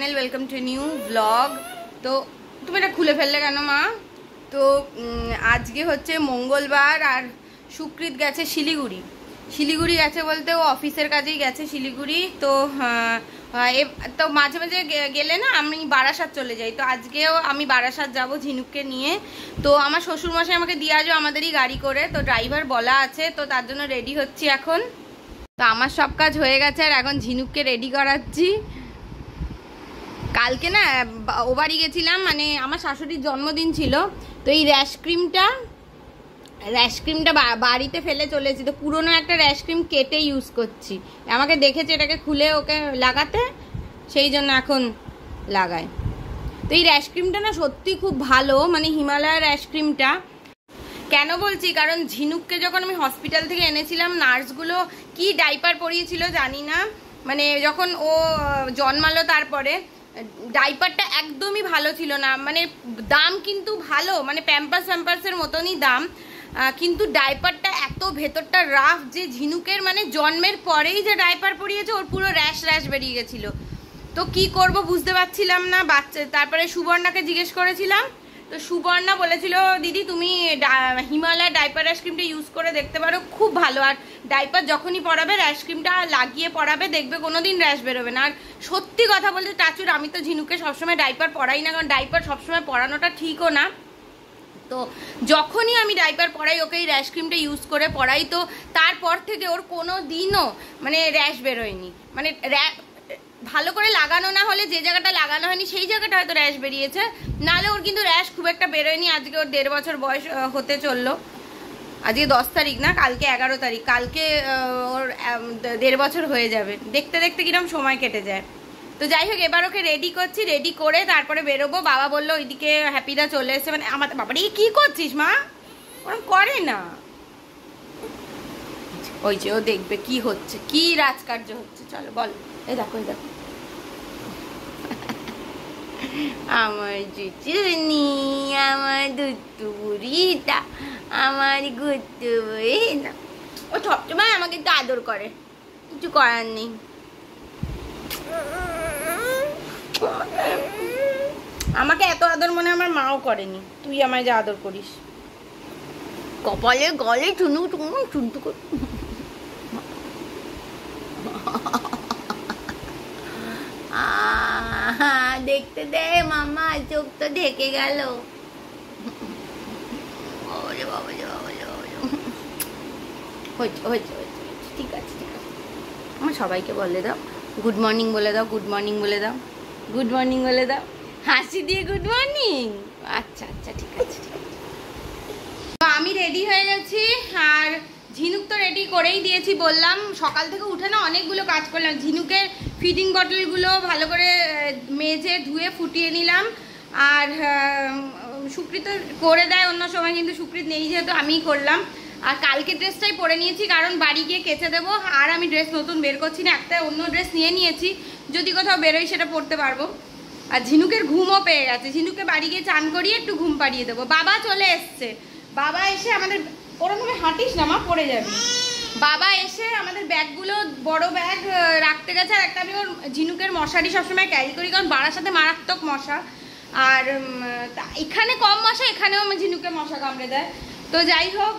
Channel, welcome to new blog. তো তুমি এটা খুলে ফেললে কেন মা? তো আজকে হচ্ছে মঙ্গলবার আর সুকৃত গেছে শিলিগুড়ি। শিলিগুড়ি গেছে বলতে ও অফিসের কাজেই গেছে শিলিগুড়ি। তো তো মাঝে মাঝে গেলে না আমি বারাসাত চলে যাই। তো আজকেও আমি বারাসাত যাব ঝিনুককে নিয়ে। তো আমার শ্বশুরমশাই আমাকে দিয়ে আসবে আমাদেরই গাড়ি করে। তো ড্রাইভার বলা আছে, তো তার জন্য রেডি হচ্ছি এখন। তো আমার সব কাজ হয়ে গেছে আর এখন ঝিনুককে রেডি করাচ্ছি। কালকে না ও বাড়ি গেছিলাম, মানে আমার শাশুড়ির জন্মদিন ছিল। তো এই র্যাশ ক্রিমটা বাড়িতে ফেলে চলেছি। তো পুরোনো একটা র্যাশ ক্রিম কেটে ইউজ করছি। আমাকে দেখেছে এটাকে খুলে ওকে লাগাতে, সেই জন্য এখন লাগায়। তো এই র্যাশ ক্রিমটা না সত্যি খুব ভালো, মানে হিমালয়ের র্যাশ ক্রিমটা। কেন বলছি, কারণ ঝিনুককে যখন আমি হসপিটাল থেকে এনেছিলাম, নার্সগুলো কি ডাইপার পরিয়েছিল জানি না, মানে যখন ও জন্মালো তারপরে ডাইপারটা একদমই ভালো ছিল না। মানে দাম কিন্তু ভালো, মানে প্যাম্পার্সের মতনই দাম, কিন্তু ডাইপারটা এত ভেতরটা রাফ যে ঝিনুকের মানে জন্মের পরেই যে ডাইপার পরিয়েছে ওর পুরো র্যাশ বেরিয়ে গেছিলো। তো কি করব বুঝতে পারছিলাম না। তারপরে সুবর্ণাকে জিজ্ঞেস করেছিলাম। তো সুবর্ণা বলেছিল দিদি তুমি হিমালয় ডাইপার র্যাশ ক্রিমটা ইউজ করে দেখতে পারো, খুব ভালো। আর ডাইপার যখনই পরাবে র্যাশ ক্রিমটা লাগিয়ে পরাবে, দেখবে কোনোদিন র্যাশ বেরোবে না। আর সত্যি কথা বলতে টাচুর, আমি তো ঝিনুকে সবসময় ডাইপার পরাই না, কারণ ডাইপার সবসময় পরানোটা ঠিকও না। তো যখনই আমি ডাইপার পরাই ওকে এই র্যাশ ক্রিমটা ইউজ করে পরাই, তো তারপর থেকে ওর কোনো দিনও মানে র্যাশ বেরোয়নি। মানে ভালো করে লাগানো না হলে, যে জায়গাটা লাগানো হয়নি সেই জায়গাটা হয়তো র্যাশ বেরিয়েছে, নাহলে ওর কিন্তু র্যাশ খুব একটা বেরোয়নি। আজকে ওর 1.5 বছর বয়স হতে চললো। আজকে 10 তারিখ না, কালকে 11 তারিখ। কালকে ওর 1.5 বছর হয়ে যাবে। দেখতে দেখতে কিরকম সময় কেটে যায়। তো যাই হোক, এবার ওকে রেডি করছি, রেডি করে তারপরে বেরোবো। বাবা বললো ওইদিকে হ্যাপিদা চলে এসেছে। মানে আমার বাবারে কি করছিস মা? ওরকম করে না। ওই যে ও দেখবে কি হচ্ছে, কি রাজকার্য হচ্ছে। চলো বল। এই দেখো আমার জুচুনি, আমার দুটু বুড়িটা, আমার গুট্টু বুড়িটা। ও সবসময় আমাকে একটু আদর করে, কিছু করার নেই। আমাকে এত আদর মনে আমার মাও করেনি, তুই আমায় যা আদর করিস। কপালে গলে চুনু চুনু চুনটু কর। দেখতে দে মামা, চোখ তো ঢেকে গেল। ঠিক আছে আমার সবাইকে বলে দাও গুড মর্নিং বলে দাও, গুড মর্নিং বলে দাও, গুড মর্নিং বলে দাও, হাসি দিয়ে গুড মর্নিং। আচ্ছা ঠিক আছে। আমি রেডি হয়ে গেছি আর ঝিনুক তো রেডি করেই দিয়েছি। বললাম সকাল থেকে উঠে না অনেকগুলো কাজ করলাম। ঝিনুকের ফিডিং বটলগুলো ভালো করে মেজে ধুয়ে ফুটিয়ে নিলাম। আর সুকৃত করে দেয় অন্য সময়, কিন্তু সুকৃত নেই যেহেতু আমিই করলাম। আর কালকে ড্রেসটাই পরে নিয়েছি, কারণ বাড়ি গিয়ে কেচে দেবো। আর আমি ড্রেস নতুন বের করছি না, একটা অন্য ড্রেস নিয়ে নিয়েছি, যদি কোথাও বেরোই সেটা পরতে পারবো। আর ঝিনুকের ঘুমও পেয়ে গেছে। ঝিনুকে বাড়ি গিয়ে চান করিয়ে একটু ঘুম পাড়িয়ে দেবো। বাবা চলে এসছে। বাবা এসে আমাদের, ওরকমভাবে হাঁটিস না মা, পড়ে যাবি। বাবা এসে আমাদের ব্যাগগুলো, বড় ব্যাগ রাখতে গেছে। আর একটা আমি ওর ঝিনুকের মশারি সবসময় ক্যারি করি, কারণ বারাসাতে মারাত্মক মশা। আর এখানে কম মশা, এখানেও আমি ঝিনুকে মশা কামড়ে দেয়। তো যাই হোক,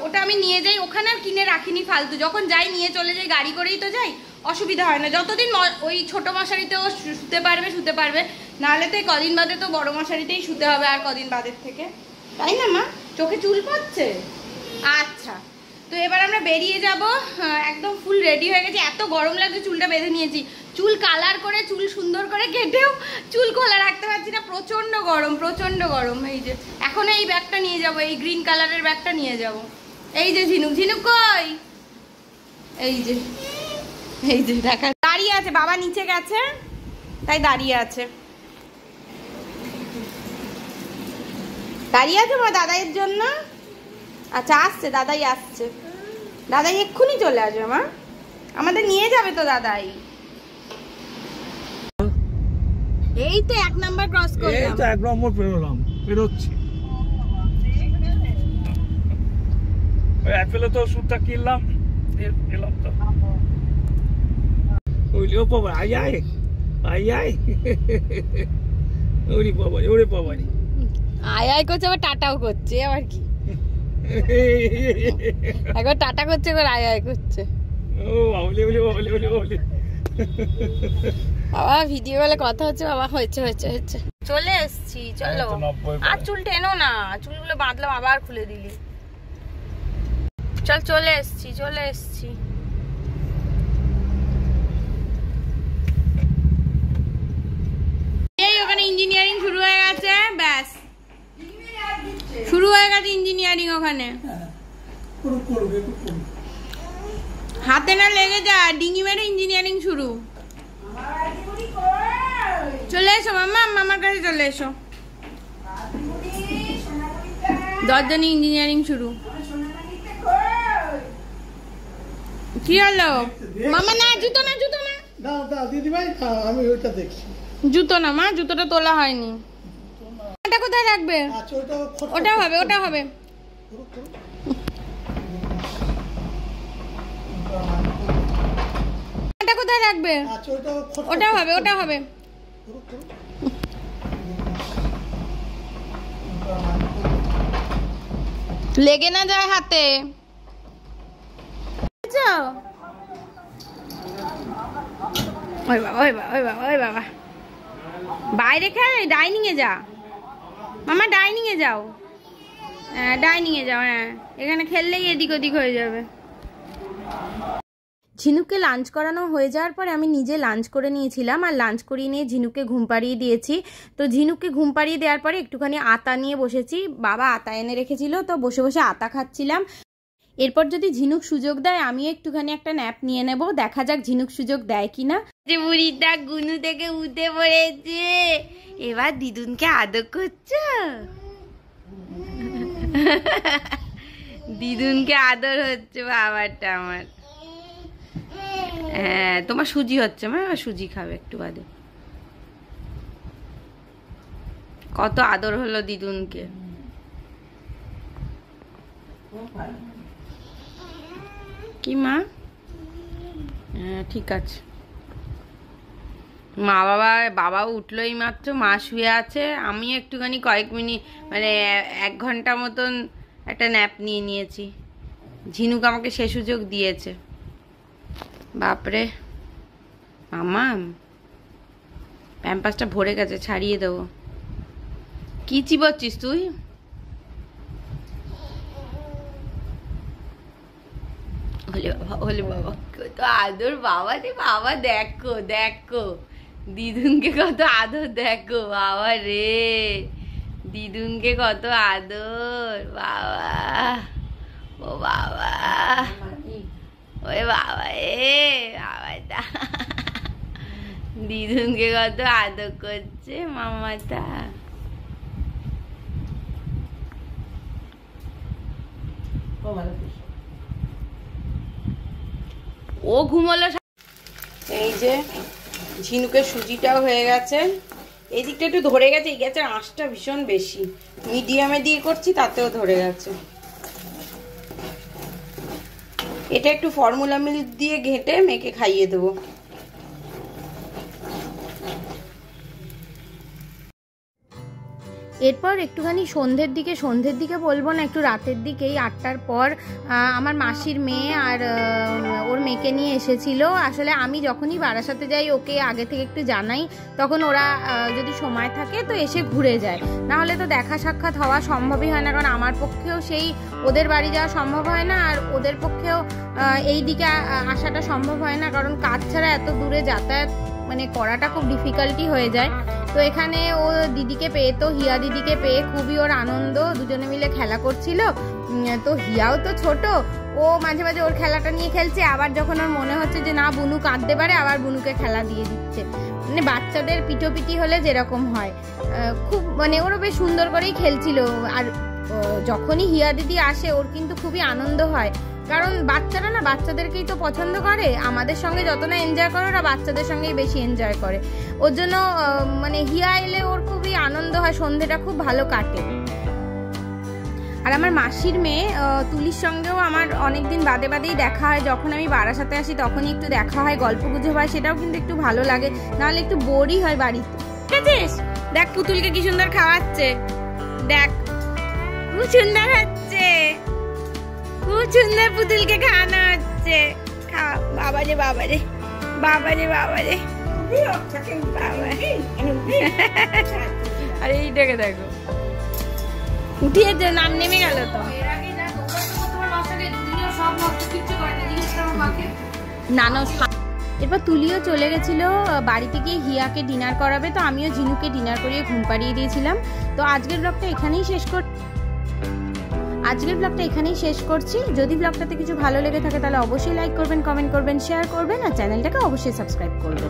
ওটা আমি নিয়ে যাই। ওখানে আর কিনে রাখিনি ফালতু, যখন যাই নিয়ে চলে যাই, গাড়ি করেই তো যাই, অসুবিধা হয় না। যতদিন ওই ছোট মশারিতেও শুতে পারবে, নাহলে তো কদিন বাদে তো বড় মশারিতেই শুতে হবে। আর কদিন বাদের থেকে, তাই না মা? চোখে চুল পড়ছে। আচ্ছা, তো এবার আমরা বেরিয়ে যাব। একদম ফুল রেডি হয়ে গেছি। এত গরম লাগছে, চুলটা বেঁধে নিয়েছি। চুল কালার করে, চুল সুন্দর করে কেটেও চুল খোলা রাখতে পারছি না, প্রচন্ড গরম। এই যে এখন এই ব্যাগটা নিয়ে যাব, এই গ্রিন কালারের ব্যাগটা নিয়ে যাব। এই যে ঝিনুক কই? এই যে দেখা দাঁড়িয়ে আছে। বাবা নিচে গেছে তাই দাঁড়িয়ে আছে মা দাদাইয়ের জন্য। আচ্ছা আসছে, দাদাই আসছে। দাদাই এক্ষুনি চলে আসবে মা, আমাদের নিয়ে যাবে তো দাদাই। এই তো 1 নাম্বার ক্রস করলাম, এই তো 1 নম্বর পেরোচ্ছি। ওই অ্যাপেলে তো ওষুধটা কিনলাম, এলাম তো। ওই বাবা আয় আই আই ওরে বাবা ওরে বাবা আয় আয় করছে আবার টাটাও করছে আবার কি একবার টাটা করছে একবার আয় আয় করছে ও বাবলে বলে বাবলে বলে বাবলে বাবা ভিডিও বলে কথা হচ্ছে বাবা হয়েছে হয়েছে হয়েছে চলে এসছি চলো আর চুল টেনো না চুলগুলো বাঁধলাম আবার খুলে দিলি চল চলে এসছি চলে এসছি এই ওখানে ইঞ্জিনিয়ারিং শুরু হয়ে গেছে ব্যাস শুরু হয়ে গেছে ইঞ্জিনিয়ারিং ওখানে হাতে না লেগে যা ডিঙি মেরে ইঞ্জিনিয়ারিং শুরু চলে এসো মামা মামার কাছে চলে এসো 10 জনে ইঞ্জিনিয়ারিং শুরু কি হলো মামা না জুতো না জুতো না দাও দিদি ভাই আমি ওইটা দেখছি জুতো না মা জুতোটা তোলা হয়নি ওটা কোথায় রাখবে আচ্ছা ওটা হবে ওটা হবে ওটা কোথায় রাখবে আচ্ছা ওটা হবে ওটা হবে লেগে না যায় হাতে ওই বাবা ওই বাবা ওই বাবা ওই বাবা বাইরে খেলে ডাইনিং এ যা মামা ডাইনিং এ যাও হ্যাঁ ডাইনিং এ যাও হ্যাঁ এখানে খেললেই এদিক ওদিক হয়ে যাবে ঝিনুককে লাঞ্চ করানো হয়ে যাওয়ার পরে আমি নিজে লাঞ্চ করে নিয়েছিলাম আর লাঞ্চ করিয়ে নিয়ে ঝিনুককে ঘুম পাড়িয়ে দিয়েছি তো ঝিনুককে ঘুম পাড়িয়ে দেওয়ার পরে একটুখানি আতা নিয়ে বসেছি বাবা আতা এনে রেখেছিল তো বসে বসে আতা খাচ্ছিলাম এরপর যদি ঝিনুক সুযোগ দেয় আমিও একটুখানি একটা ন্যাপ নিয়ে নেব দেখা যাক ঝিনুক সুযোগ দেয় কিনা যে বুড়িটা গুনু থেকে উঠে পড়েছে এবার দিদুনকে আদর করছো দিদুনকে আদর হচ্ছে বাবারটা আমার হ্যাঁ তোমার সুজি হচ্ছে মা সুজি খাবে একটু বাদে কত আদর হলো দিদুনকে কি মা হ্যাঁ ঠিক আছে মা বাবা উঠলোই মাত্র মা শুয়ে আছে আমি একটুখানি কয়েক মিনিট মানে 1 ঘন্টা মতন একটা ন্যাপ নিয়ে নিয়েছি ঝিনুক আমাকে সে সুযোগ দিয়েছে বাপরে মামা প্যাম্পাসটা ভরে গেছে ছাড়িয়ে দেবো কি চিবচ্ছিস তুই ওলে বাবা কত আদর বাবা রে বাবা দেখো দেখো দিদুনকে কত আদর দেখো বাবা রে দিদুনকে কত আদর বাবা ও বাবা ওই বাবা বাবাটা দিদুনকে কত আদর করছে মামাটা ও ঘুমোলো এই যে ঝিনুকের সুজিটাও হয়ে গেছে এই দিকটা একটু ধরে গেছে এই গ্যাসের আঁচটা ভীষণ বেশি মিডিয়ামে দিয়ে করছি তাতেও ধরে গেছে এটা একটু ফর্মুলা মিল্ক দিয়ে ঘেটে মেখে খাইয়ে দেবো এরপর একটুখানি সন্ধ্যের দিকে বলবো না একটু রাতের দিকেই 8টার পর আমার মাসির মেয়ে আর ওর মেয়েকে নিয়ে এসেছিল আসলে আমি যখনই বারাসাতে যাই ওকে আগে থেকে একটু জানাই তখন ওরা যদি সময় থাকে তো এসে ঘুরে যায় না হলে তো দেখা সাক্ষাৎ হওয়া সম্ভবই হয় না কারণ আমার পক্ষেও সেই ওদের বাড়ি যাওয়া সম্ভব হয় না আর ওদের পক্ষেও এই দিকে আসাটা সম্ভব হয় না কারণ কাজ ছাড়া এত দূরে যাতায়াত মানে করাটা খুব ডিফিকাল্টি হয়ে যায় তো এখানে ও দিদিকে পেয়ে তো হিয়া দিদিকে পেয়ে খুবই ওর আনন্দ দুজনে মিলে খেলা করছিল তো হিয়াও তো ছোট ও মাঝে মাঝে ওর খেলাটা নিয়ে খেলছে আবার যখন ওর মনে হচ্ছে যে না বুনু কাঁদতে পারে আবার বুনুকে খেলা দিয়ে দিচ্ছে মানে বাচ্চাদের পিটোপিটি হলে যেরকম হয় খুব মানে ওরা বেশ সুন্দর করেই খেলছিল আর যখনই হিয়া দিদি আসে ওর কিন্তু খুবই আনন্দ হয় কারণ বাচ্চারা না বাচ্চাদেরকেই তো পছন্দ করে আমাদের সঙ্গে যত না এনজয় করে ওরা বাচ্চাদের সঙ্গেই বেশি এনজয় করে ওর জন্য মানে হিয়া এলে ওর খুবই আনন্দ হয় সন্ধ্যেটা খুব ভালো কাটে আর আমার মাসির মেয়ে তুলির সঙ্গেও আমার অনেকদিন বাদে বাদেই দেখা হয়। যখন আমি বারাসাতে আসি তখনই একটু দেখা হয়, গল্প গুজব হয়, সেটাও কিন্তু একটু ভালো লাগে, নাহলে একটু বোরই হয় বাড়িতে। ঠিক আছে, দেখ পুতুলকে কি সুন্দর খাওয়াচ্ছে, দেখ খুব সুন্দর হচ্ছে, খুব সুন্দর পুতুলকে খাওয়ানো হচ্ছে। খাওয়া, বাবারে বাবারে বাবারে বাবারে আরে এইটাকে দেখো, উঠিয়েছে, নাম নেমে গেল তো। নানো এরপর তুলিও চলে গেছিল বাড়িতে গিয়ে হিয়াকে ডিনার করাবে, তো আমিও ঝিনুকে ডিনার করিয়ে ঘুম পাড়িয়ে দিয়েছিলাম। তো আজকের ব্লগটা এখানেই শেষ করছি। যদি ব্লগটাতে কিছু ভালো লেগে থাকে তাহলে অবশ্যই লাইক করবেন, কমেন্ট করবেন, শেয়ার করবেন আর চ্যানেলটাকে অবশ্যই সাবস্ক্রাইব করবেন।